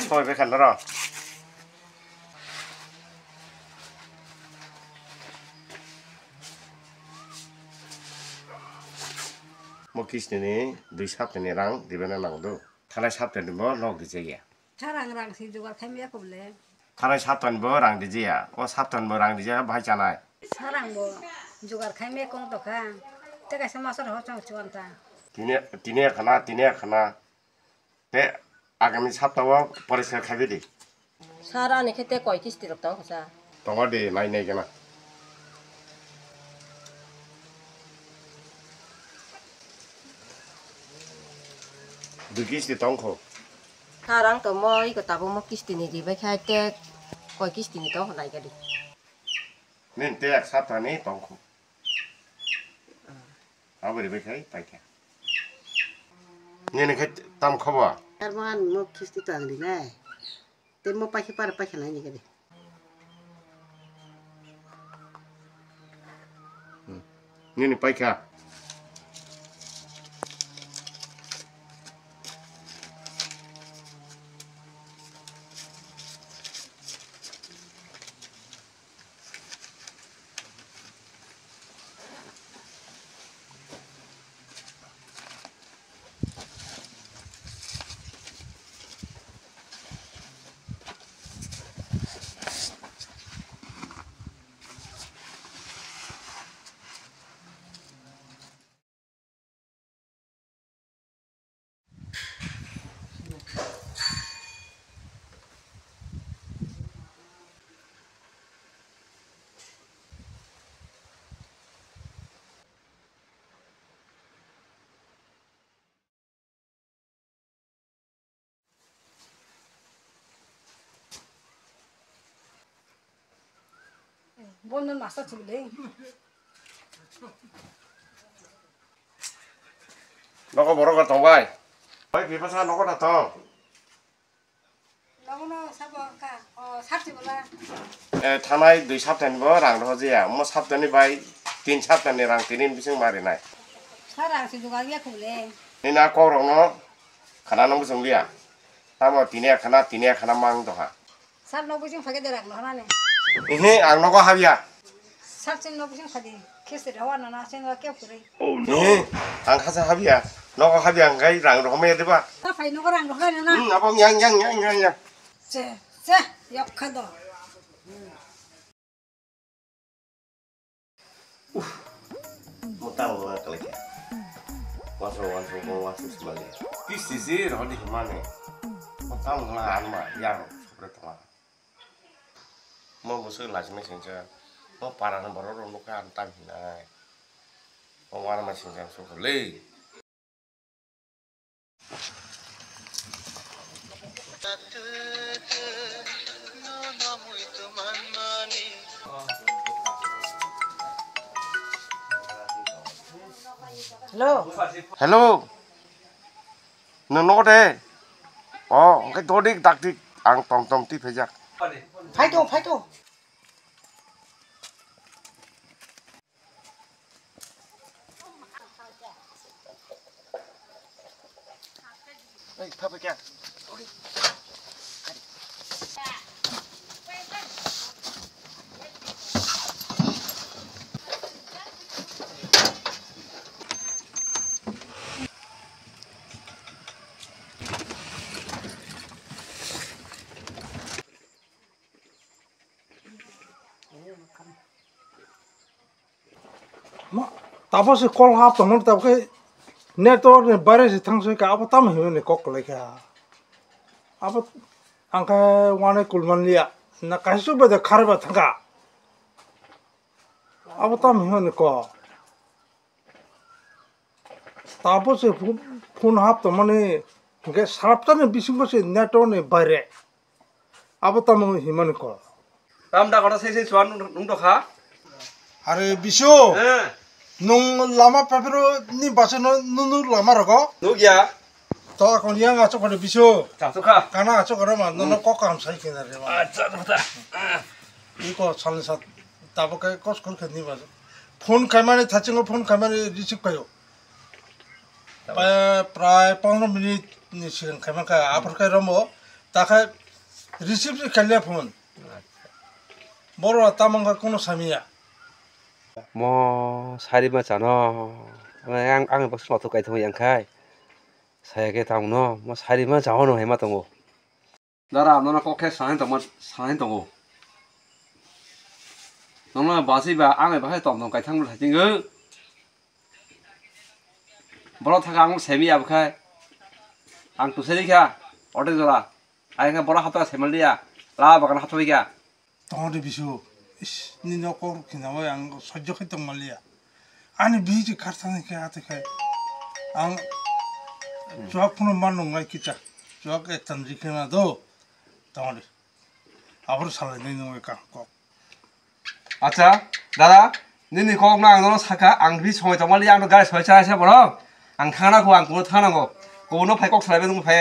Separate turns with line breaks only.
서울 백한더라. 뭐 기시니 네 삽전이랑 리베나 나고도 타라 삽전이 뭐로 되지야.
차랑랑 시주가 캠이야 볼래.
타라 삽전 뭐랑 되지야. 삽전 뭐랑 되지야 봐잖아.
사랑 뭐 주가 캠이야 공도 가. 때가 semasa 호정 주한다.
디네 하나 대 아가미 삽다와 버리서 가비디.
사라니 그때 거의 기스티럽다 그자.
동아리 많이 내게나. 느끼시지 똥코.
사랑 그뭐 이거 따보 뭐 기스티니 리베 할때 거의 기스티니 또 하나 이거리.
nên 때 삽다니 똥코. 아버리 베케 파이케. nên cái tam 커버.
Karman mo kisti to angli na. Te mo pa para pa kana ni gadi.
nên 파이케.
뭐는 맞서 줄래?
너가 뭐라고 동바이? 어이 비파사 너가 나타.
너는 사봐가 삽지 몰라.
타나이 네 삽전 뭐랑 하지야. 뭐 삽전이 바이 틴 삽전이랑 틴인 무슨 말이나.
사랑 시주가 이야 볼래.
니나 꼬롱노 하나는 무슨 리야. 타뭐 디네 하나 망도하.
삽 너부신 파게 되라고 하나네.
이히 안 너가 합이야.
삽진 너부신 파디. 키스를 하와나 나 생각 깨부래.
이히 안 가서 합이야. 너가 합이 안 가이 랑으로 하면 돼 봐.
다 파이 너가랑 하려나?
응, 아범 양.
자, 역하다.
못 tahu kalau ya. Wasu sekali. Kisi sih roh di mana? Mau tahu ngelaan mah, yang seperti itu. Mau musuh lah sih saja. Mau parahan baru orang kan tang hinai. Mau mana masih yang suka le. Hello. Nó đây. Cái tôi đi đặt thì ăn tòng tí phải chắc.
Phai to.
Đây, phải kìa.
Tapos si call hap tong tap ke neto ne bare si thang soi ka apa tam hiu ne kok le ka apa angka wane kulman lia na kasu be de kharba thanga apa tam hiu ne ko tapos si phone hap to mane ke sarapta ne bising ko si neto ne bare apa tam hiu ne ko
ramda kota sei chuan nung to kha
are bisu nung lama papero ni baso nunu lama rago
nugia
to kon yang aso kon bisu
장수 kha
kana aso kon ma nono ko kam sai kena re ma
acha 좋다
iko salsa tabo kai kos kol khani ba phone kamane thaching phone kamane receive kayo प्राय 15 मिनट नि सिगां खायमा का offer kai rambo তাকে রিসিপ্ট খেলে ফোন বড় তামাঙ্গা কোনো সামিয়া
뭐 살이만 잖아 앙 박스 어떻게 통이 양카이 사야게 다우노 뭐 살이만 자원어 해마던 거 나라 너나 꼭해 사는 동거 너나 마시바 앙에 봐 했던 너 가이탕을 하진 거 뭐라 타가 앙 세미야 부카이 앙 또 세리야 어디더라 아이가 뭐라 하다가 세멀리야 라 바간 하토이야
덩어리 비쇼 니네 꼬르키 나와 양 서적했던 말이야 아니 미지 가르치니까 어떻게 안 조합푸는 말로 가 있겠자 조합 했던 지켜놔도 덩어리 앞으로 살아내는 거니까 꼭
아차 나라 니네 거기랑 너는 사가 앙비 송에 정말 양도 갈 설치하셔 보러 안 타나 고 안 꾸는 타는 거 그거는 발꼭 살아내는 거 봐.